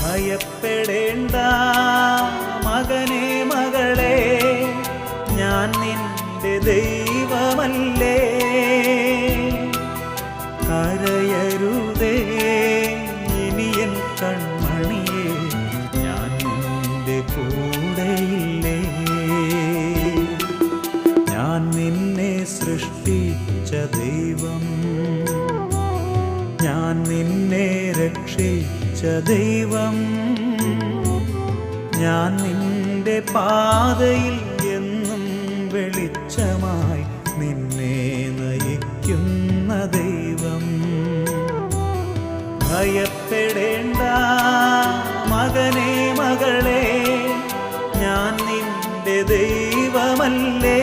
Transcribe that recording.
ഭയപ്പെടേണ്ട മകനേ മകളെ, ഞാൻ നിന്റെ ദൈവമല്ലേ. കരയരുതേ ഇനിയൻ കൺമണിയേ, ഞാൻ നിന്റെ കൂടെയില്ലേ. ഞാൻ നിന്നെ സൃഷ്ടിച്ച ദൈവം, ഞാൻ നിന്നെ രക്ഷിച്ച ദൈവം, ഞാൻ നിന്റെ പാതയിൽ എന്നും വെളിച്ചമായി നിന്നെ നയിക്കുന്ന ദൈവം. ഭയപ്പെടേണ്ട മകനേ മകളെ, ഞാൻ നിന്റെ ദൈവമല്ലേ.